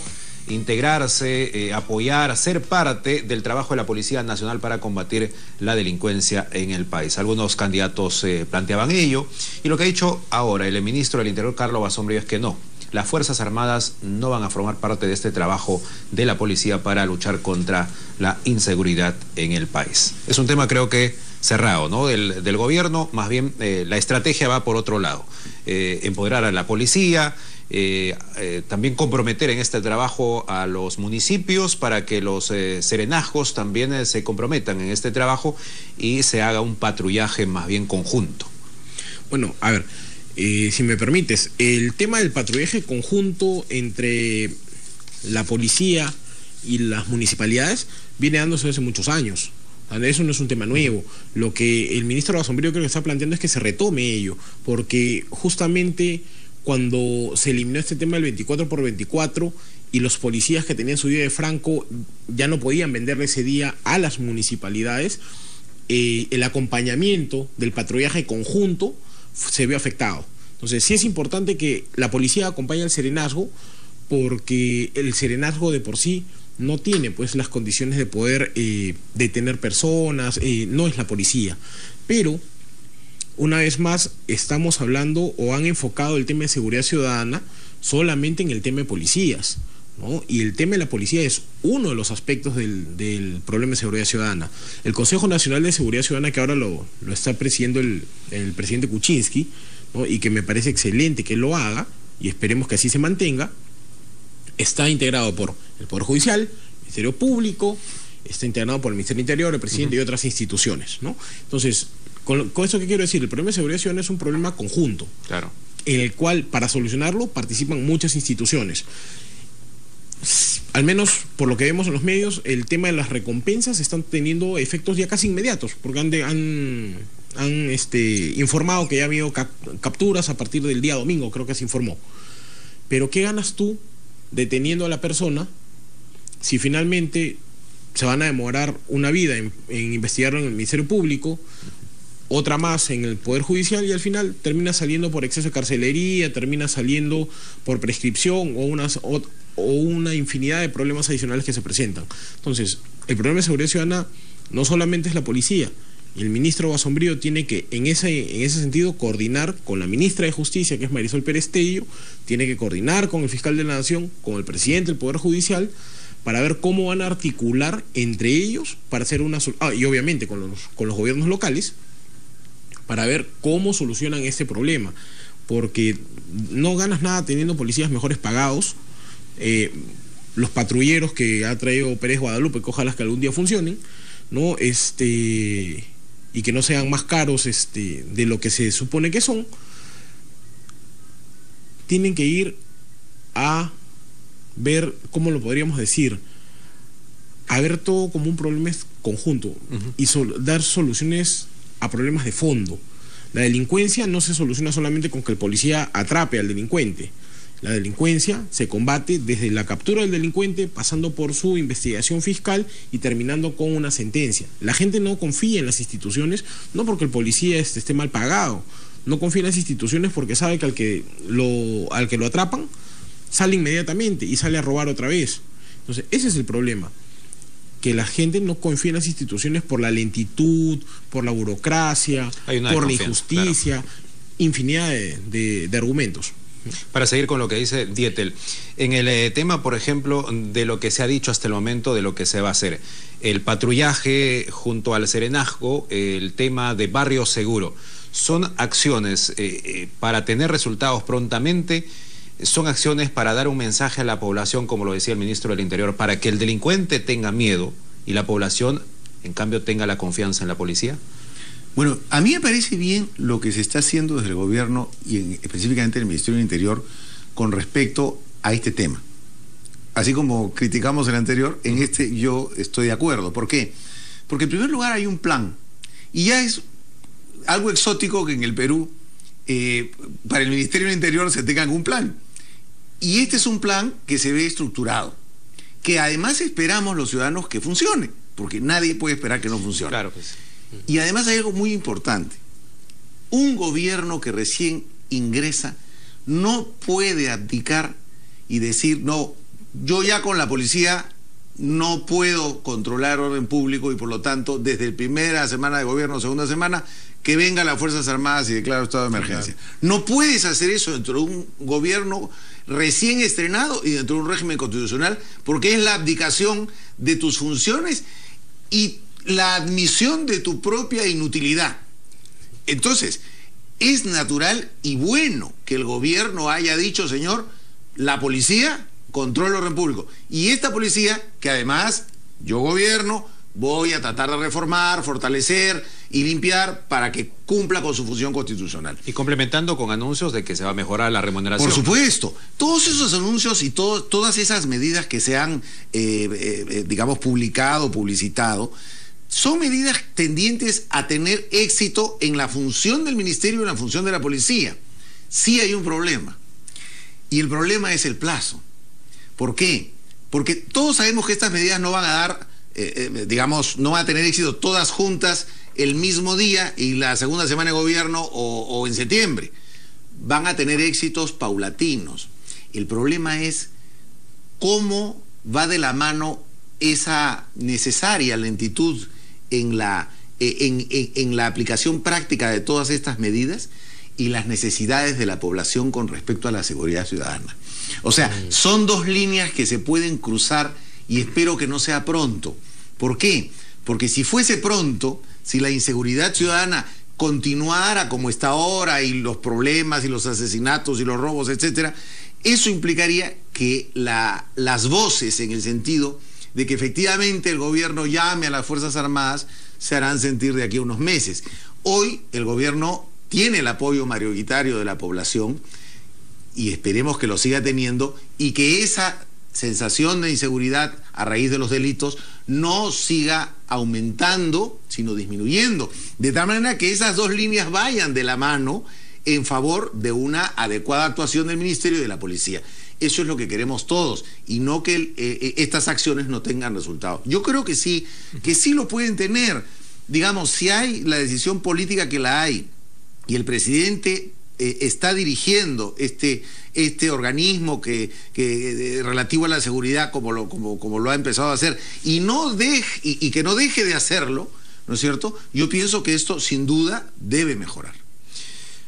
integrarse, apoyar, ser parte del trabajo de la Policía Nacional para combatir la delincuencia en el país. Algunos candidatos planteaban ello, y lo que ha dicho ahora el ministro del Interior, Carlos Basombrío, es que no. Las Fuerzas Armadas no van a formar parte de este trabajo de la policía para luchar contra la inseguridad en el país. Es un tema, creo que cerrado, ¿no? Del gobierno. Más bien la estrategia va por otro lado. Empoderar a la policía, también comprometer en este trabajo a los municipios para que los serenazgos también se comprometan en este trabajo y se haga un patrullaje más bien conjunto. Bueno, a ver, si me permites, el tema del patrullaje conjunto entre la policía y las municipalidades viene dándose hace muchos años. Eso no es un tema nuevo. Lo que el ministro Basombrío creo que está planteando es que se retome ello, porque justamente cuando se eliminó este tema del 24x24 y los policías que tenían su día de Franco ya no podían venderle ese día a las municipalidades, el acompañamiento del patrullaje conjunto se vio afectado. Entonces sí es importante que la policía acompañe al serenazgo, porque el serenazgo de por sí no tiene pues las condiciones de poder detener personas, no es la policía. Pero una vez más estamos hablando o han enfocado el tema de seguridad ciudadana solamente en el tema de policías, ¿no? Y el tema de la policía es uno de los aspectos del problema de seguridad ciudadana. El Consejo Nacional de Seguridad Ciudadana, que ahora lo está presidiendo el presidente Kuczynski, ¿no? Y que me parece excelente que lo haga, y esperemos que así se mantenga, está integrado por el Poder Judicial, el Ministerio Público, está integrado por el Ministerio del Interior, el presidente y otras instituciones, ¿no? Entonces, con eso que quiero decir, el problema de seguridad ciudadana es un problema conjunto, claro, en el cual para solucionarlo participan muchas instituciones. Al menos por lo que vemos en los medios, el tema de las recompensas están teniendo efectos ya casi inmediatos, porque han informado que ya ha habido capturas a partir del día domingo, creo que se informó. Pero ¿qué ganas tú deteniendo a la persona si finalmente se van a demorar una vida en investigarlo en el Ministerio Público, otra más en el Poder Judicial, y al final termina saliendo por exceso de carcelería, termina saliendo por prescripción o una infinidad de problemas adicionales que se presentan? Entonces, el problema de seguridad ciudadana no solamente es la policía. El ministro Basombrío tiene que, en ese sentido, coordinar con la ministra de Justicia, que es Marisol Pérez Tello, tiene que coordinar con el fiscal de la Nación, con el presidente del Poder Judicial, para ver cómo van a articular entre ellos para hacer y obviamente con los gobiernos locales, para ver cómo solucionan este problema, porque no ganas nada teniendo policías mejores pagados, los patrulleros que ha traído Pérez Guadalupe, que ojalá que algún día funcionen, ¿no? Y que no sean más caros de lo que se supone que son, tienen que ir a ver, ¿cómo lo podríamos decir? A ver todo como un problema conjunto y dar soluciones a problemas de fondo. La delincuencia no se soluciona solamente con que el policía atrape al delincuente. La delincuencia se combate desde la captura del delincuente, pasando por su investigación fiscal y terminando con una sentencia. La gente no confía en las instituciones, no porque el policía esté mal pagado, no confía en las instituciones porque sabe que al que lo atrapan sale inmediatamente y sale a robar otra vez. Entonces ese es el problema, que la gente no confía en las instituciones por la lentitud, por la burocracia, por la injusticia, claro, infinidad de argumentos. Para seguir con lo que dice Dietel, en el tema, por ejemplo, de lo que se ha dicho hasta el momento, de lo que se va a hacer, el patrullaje junto al serenazgo, el tema de barrio seguro, ¿son acciones para tener resultados prontamente? ¿Son acciones para dar un mensaje a la población, como lo decía el ministro del Interior, para que el delincuente tenga miedo y la población, en cambio, tenga la confianza en la policía? Bueno, a mí me parece bien lo que se está haciendo desde el gobierno y específicamente el Ministerio del Interior con respecto a este tema. Así como criticamos el anterior, en este yo estoy de acuerdo. ¿Por qué? Porque en primer lugar hay un plan, y ya es algo exótico que en el Perú para el Ministerio del Interior se tenga un plan. Y este es un plan que se ve estructurado, que además esperamos los ciudadanos que funcione, porque nadie puede esperar que no funcione. Claro que sí. Y además hay algo muy importante. Un gobierno que recién ingresa no puede abdicar y decir, no, yo ya con la policía no puedo controlar orden público y por lo tanto, desde la primera semana de gobierno, segunda semana, que vengan las Fuerzas Armadas y declaro estado de emergencia. Claro. No puedes hacer eso dentro de un gobierno recién estrenado y dentro de un régimen constitucional, porque es la abdicación de tus funciones y la admisión de tu propia inutilidad. Entonces, es natural y bueno que el gobierno haya dicho, señor, la policía controla el orden público. Y esta policía, que además yo gobierno, voy a tratar de reformar, fortalecer y limpiar para que cumpla con su función constitucional. Y complementando con anuncios de que se va a mejorar la remuneración. Por supuesto. Todos esos anuncios y todas esas medidas que se han, digamos, publicado, publicitado, son medidas tendientes a tener éxito en la función del ministerio y en la función de la policía. Sí hay un problema. Y el problema es el plazo. ¿Por qué? Porque todos sabemos que estas medidas no van a dar, digamos, no van a tener éxito todas juntas el mismo día y la segunda semana de gobierno o en septiembre. Van a tener éxitos paulatinos. El problema es cómo va de la mano esa necesaria lentitud en la aplicación práctica de todas estas medidas y las necesidades de la población con respecto a la seguridad ciudadana. O sea, son dos líneas que se pueden cruzar y espero que no sea pronto. ¿Por qué? Porque si fuese pronto, si la inseguridad ciudadana continuara como está ahora y los problemas y los asesinatos y los robos, etcétera, eso implicaría que las voces en el sentido de que efectivamente el gobierno llame a las Fuerzas Armadas se harán sentir de aquí a unos meses. Hoy el gobierno tiene el apoyo mayoritario de la población y esperemos que lo siga teniendo y que esa sensación de inseguridad a raíz de los delitos no siga aumentando, sino disminuyendo, de tal manera que esas dos líneas vayan de la mano en favor de una adecuada actuación del Ministerio y de la Policía. Eso es lo que queremos todos y no que estas acciones no tengan resultados. Yo creo que sí lo pueden tener. Digamos, si hay la decisión política que la hay y el presidente está dirigiendo este organismo que relativo a la seguridad como lo ha empezado a hacer y que no deje de hacerlo, ¿no es cierto? Yo pienso que esto sin duda debe mejorar.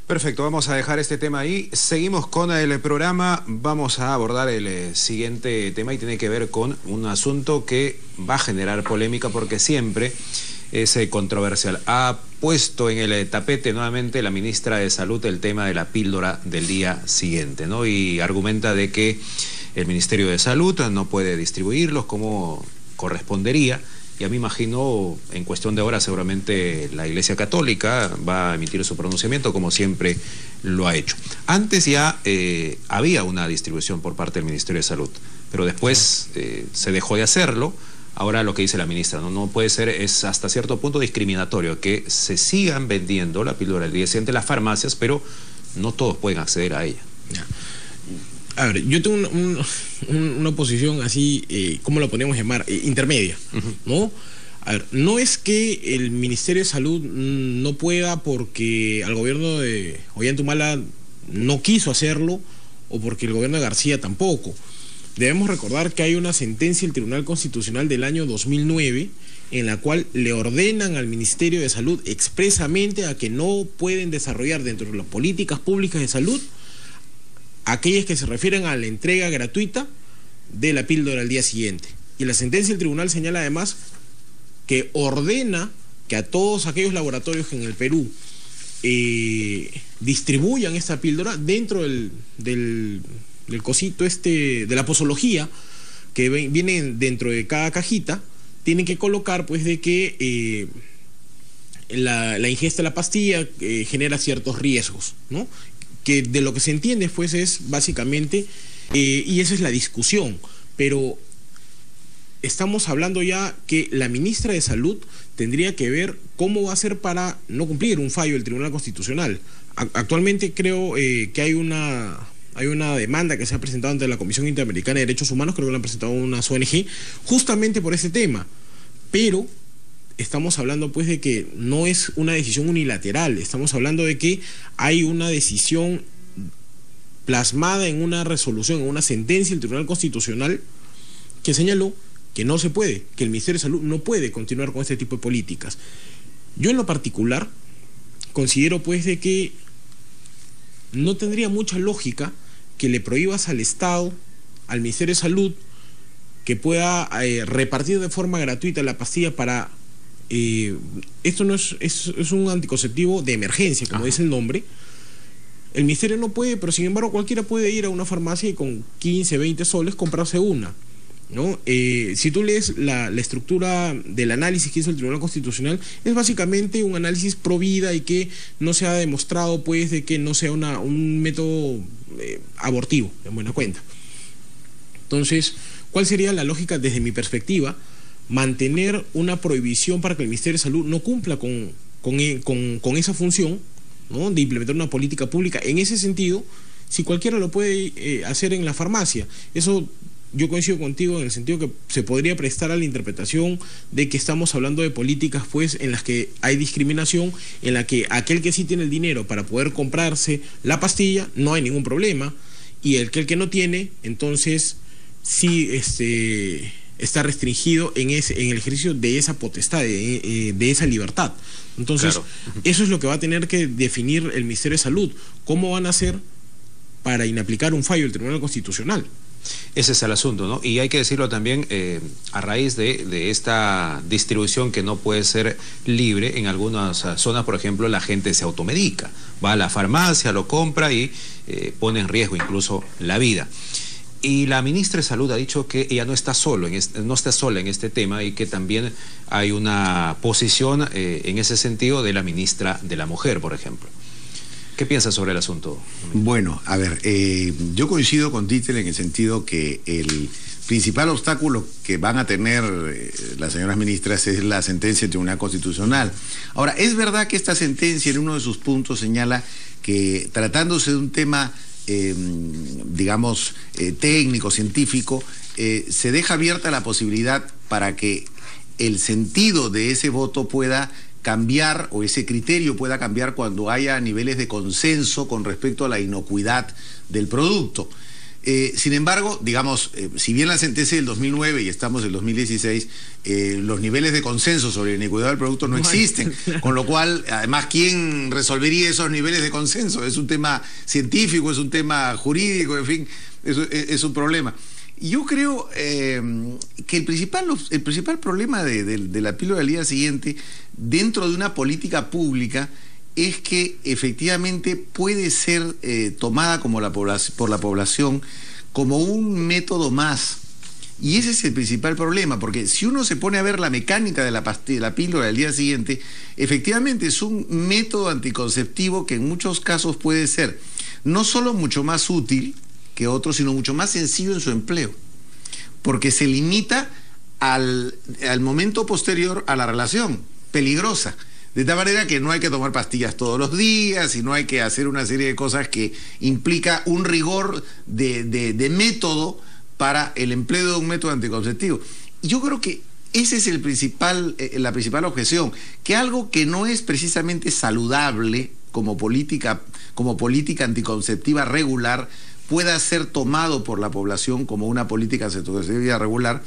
Perfecto, vamos a dejar este tema ahí. Seguimos con el programa, vamos a abordar el siguiente tema y tiene que ver con un asunto que va a generar polémica porque siempre es controversial. Ha puesto en el tapete nuevamente la ministra de Salud el tema de la píldora del día siguiente, ¿no? Y argumenta de que el Ministerio de Salud no puede distribuirlos como correspondería. Y a mí imagino, en cuestión de horas, seguramente la Iglesia Católica va a emitir su pronunciamiento, como siempre lo ha hecho. Antes ya había una distribución por parte del Ministerio de Salud, pero después se dejó de hacerlo. Ahora lo que dice la ministra, no puede ser, es hasta cierto punto discriminatorio que se sigan vendiendo la píldora del día siguiente en las farmacias, pero no todos pueden acceder a ella. Ya. A ver, yo tengo una posición así, ¿cómo lo podemos llamar? Intermedia, ¿no? A ver, no es que el Ministerio de Salud no pueda porque al gobierno de Ollanta no quiso hacerlo o porque el gobierno de García tampoco. Debemos recordar que hay una sentencia del Tribunal Constitucional del año 2009 en la cual le ordenan al Ministerio de Salud expresamente a que no pueden desarrollar dentro de las políticas públicas de salud aquellas que se refieren a la entrega gratuita de la píldora al día siguiente. Y la sentencia del tribunal señala además que ordena que a todos aquellos laboratorios que en el Perú distribuyan esta píldora dentro del cosito de la posología que viene dentro de cada cajita, tienen que colocar pues de que la ingesta de la pastilla genera ciertos riesgos, ¿no? Que de lo que se entiende pues es básicamente, y esa es la discusión, pero estamos hablando ya que la ministra de Salud tendría que ver cómo va a hacer para no cumplir un fallo del Tribunal Constitucional. Actualmente creo que hay una demanda que se ha presentado ante la Comisión Interamericana de Derechos Humanos, creo que la han presentado unas ONG, justamente por ese tema, pero estamos hablando pues de que no es una decisión unilateral, estamos hablando de que hay una decisión plasmada en una resolución, en una sentencia del Tribunal Constitucional, que señaló que no se puede, que el Ministerio de Salud no puede continuar con este tipo de políticas. Yo en lo particular considero pues de que no tendría mucha lógica que le prohíbas al Estado, al Ministerio de Salud, que pueda repartir de forma gratuita la pastilla para... esto no es un anticonceptivo de emergencia, como dice el nombre. El Ministerio no puede, pero sin embargo cualquiera puede ir a una farmacia y con 15, 20 soles comprarse una, ¿no? Si tú lees la estructura del análisis que hizo el Tribunal Constitucional, es básicamente un análisis pro vida y que no se ha demostrado pues de que no sea un método abortivo, en buena cuenta. Entonces, ¿cuál sería la lógica desde mi perspectiva? Mantener una prohibición para que el Ministerio de Salud no cumpla con esa función, ¿no?, de implementar una política pública en ese sentido, si cualquiera lo puede hacer en la farmacia. Eso yo coincido contigo en el sentido que se podría prestar a la interpretación de que estamos hablando de políticas pues en las que hay discriminación, en la que aquel que sí tiene el dinero para poder comprarse la pastilla no hay ningún problema, y el que no tiene, entonces sí está restringido en el ejercicio de esa potestad, de esa libertad. Entonces, claro, eso es lo que va a tener que definir el Ministerio de Salud. ¿Cómo van a hacer para inaplicar un fallo del Tribunal Constitucional? Ese es el asunto, ¿no? Y hay que decirlo también, a raíz de esta distribución que no puede ser libre, en algunas zonas, por ejemplo, la gente se automedica, va a la farmacia, lo compra y pone en riesgo incluso la vida. Y la ministra de Salud ha dicho que ella no está sola en este tema, y que también hay una posición en ese sentido de la ministra de la Mujer, por ejemplo. ¿Qué piensas sobre el asunto? Bueno, a ver, yo coincido con Títer en el sentido que el principal obstáculo que van a tener las señoras ministras es la sentencia del Tribunal Constitucional. Ahora, es verdad que esta sentencia en uno de sus puntos señala que tratándose de un tema digamos, técnico, científico, se deja abierta la posibilidad para que el sentido de ese voto pueda cambiar, o ese criterio pueda cambiar cuando haya niveles de consenso con respecto a la inocuidad del producto. Sin embargo, digamos, si bien la sentencia del 2009 y estamos en el 2016, los niveles de consenso sobre la inocuidad del producto no existen, con lo cual, además, ¿quién resolvería esos niveles de consenso? Es un tema científico, es un tema jurídico, en fin, es un problema. Yo creo que el principal problema de la píldora del día siguiente, dentro de una política pública, es que efectivamente puede ser tomada como por la población como un método más. Y ese es el principal problema, porque si uno se pone a ver la mecánica de la píldora del día siguiente, efectivamente es un método anticonceptivo que en muchos casos puede ser no solo mucho más útil que otros, sino mucho más sencillo en su empleo, porque se limita al momento posterior a la relación peligrosa. De tal manera que no hay que tomar pastillas todos los días y no hay que hacer una serie de cosas que implica un rigor de método para el empleo de un método anticonceptivo. Y yo creo que esa es la principal objeción, que algo que no es precisamente saludable como política anticonceptiva regular pueda ser tomado por la población como una política anticonceptiva regular,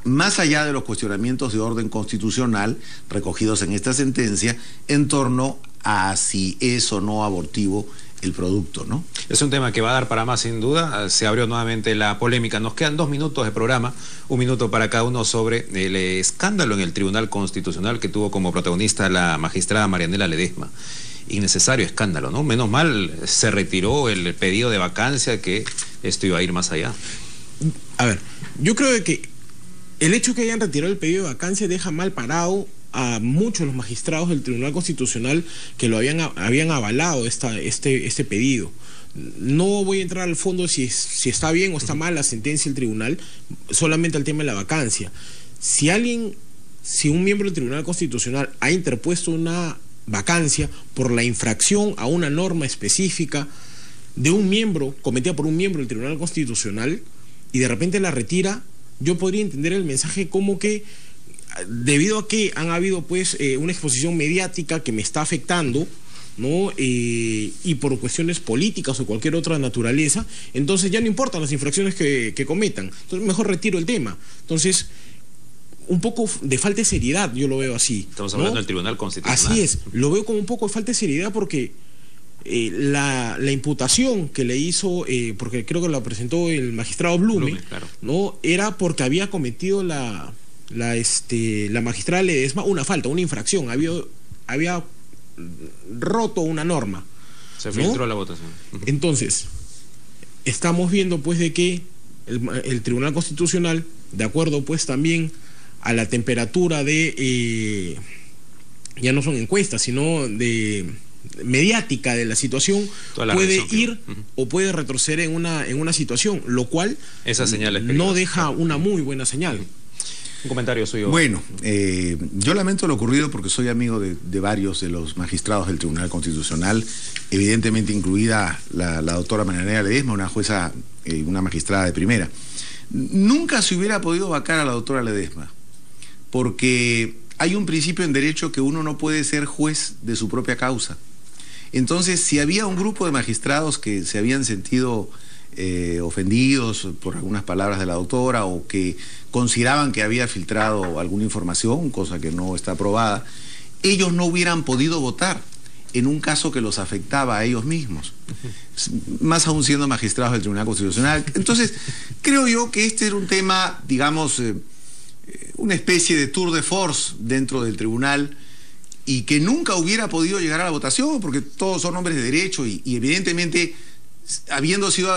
más allá de los cuestionamientos de orden constitucional recogidos en esta sentencia en torno a si es o no abortivo el producto, ¿no? Es un tema que va a dar para más, sin duda. Se abrió nuevamente la polémica. Nos quedan 2 minutos de programa, 1 minuto para cada uno, sobre el escándalo en el Tribunal Constitucional que tuvo como protagonista la magistrada Marianela Ledesma. Innecesario escándalo, ¿no? Menos mal se retiró el pedido de vacancia, que esto iba a ir más allá. A ver, yo creo que el hecho que hayan retirado el pedido de vacancia deja mal parado a muchos de los magistrados del Tribunal Constitucional que lo habían avalado este pedido. No voy a entrar al fondo si está bien o está mal la sentencia del tribunal, solamente al tema de la vacancia. Si un miembro del Tribunal Constitucional ha interpuesto una vacancia por la infracción a una norma específica de un miembro, cometida por un miembro del Tribunal Constitucional, y de repente la retira, yo podría entender el mensaje como que debido a que han habido pues una exposición mediática que me está afectando, ¿no? Y por cuestiones políticas o cualquier otra naturaleza, entonces ya no importan las infracciones que cometan. Entonces mejor retiro el tema. Entonces, un poco de falta de seriedad, yo lo veo así. Estamos hablando del Tribunal Constitucional. Así es, lo veo como un poco de falta de seriedad porque la imputación que le hizo, porque creo que la presentó el magistrado Blume, claro, ¿no? Era porque había cometido la magistrada Ledesma una falta, una infracción, había roto una norma. Se filtró, ¿no? la votación. Entonces, estamos viendo pues de que el Tribunal Constitucional, de acuerdo pues también a la temperatura de, ya no son encuestas, sino de mediática de la situación, puede ir o puede retroceder en una situación, lo cual esa señal es no deja una muy buena señal. Un comentario suyo. Bueno, yo lamento lo ocurrido porque soy amigo de varios de los magistrados del Tribunal Constitucional, evidentemente incluida la doctora Marianela Ledesma, una jueza, una magistrada de primera. Nunca se hubiera podido vacar a la doctora Ledesma, porque hay un principio en derecho que uno no puede ser juez de su propia causa. Entonces, si había un grupo de magistrados que se habían sentido ofendidos por algunas palabras de la doctora o que consideraban que había filtrado alguna información, cosa que no está aprobada, ellos no hubieran podido votar en un caso que los afectaba a ellos mismos, más aún siendo magistrados del Tribunal Constitucional. Entonces, creo yo que este era un tema, digamos, una especie de tour de force dentro del tribunal y que nunca hubiera podido llegar a la votación porque todos son hombres de derecho y evidentemente, habiendo sido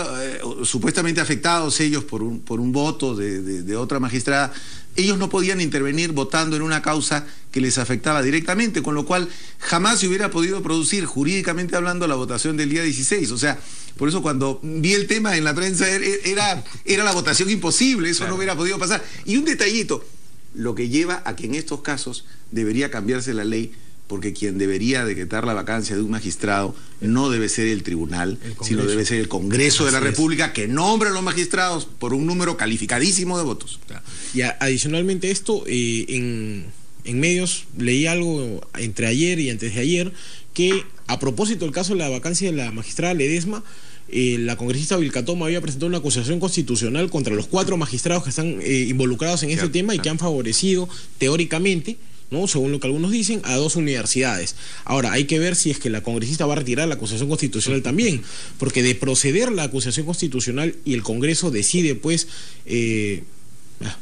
supuestamente afectados ellos por un voto de otra magistrada, ellos no podían intervenir votando en una causa que les afectaba directamente, con lo cual jamás se hubiera podido producir, jurídicamente hablando, la votación del día 16. O sea, por eso cuando vi el tema en la prensa era la votación imposible, eso claro, no hubiera podido pasar. Y un detallito, lo que lleva a que en estos casos debería cambiarse la ley, porque quien debería decretar la vacancia de un magistrado no debe ser el tribunal, sino debe ser el Congreso de la República, que nombra a los magistrados por un número calificadísimo de votos. Claro. Y adicionalmente a esto, en medios leí algo entre ayer y antes de ayer, que a propósito del caso de la vacancia de la magistrada Ledesma, la congresista Vilcatoma había presentado una acusación constitucional contra los 4 magistrados que están involucrados en este tema y que han favorecido teóricamente, ¿no?, según lo que algunos dicen, a 2 universidades. Ahora, hay que ver si es que la congresista va a retirar la acusación constitucional también, porque de proceder la acusación constitucional y el Congreso decide, pues,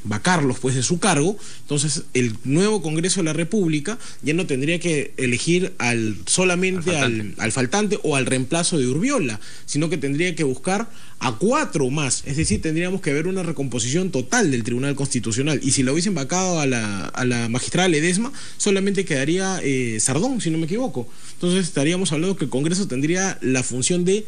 vacarlos pues de su cargo, entonces el nuevo Congreso de la República ya no tendría que elegir solamente al faltante o al reemplazo de Urbiola, sino que tendría que buscar a 4 más, es decir, tendríamos que ver una recomposición total del Tribunal Constitucional, y si lo hubiesen vacado a la magistrada Ledesma, solamente quedaría Sardón, si no me equivoco. Entonces estaríamos hablando que el Congreso tendría la función de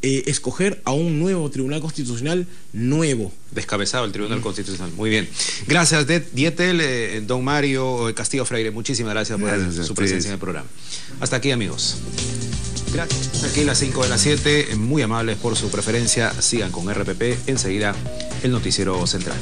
escoger a un nuevo Tribunal Constitucional nuevo. Descabezado el Tribunal Constitucional. Muy bien. Gracias, Dietel, don Mario Castillo Freire. Muchísimas gracias por su presencia en el programa. Hasta aquí, amigos. Gracias. Hasta aquí las 5 de las 7. Muy amables por su preferencia. Sigan con RPP. Enseguida, el noticiero central.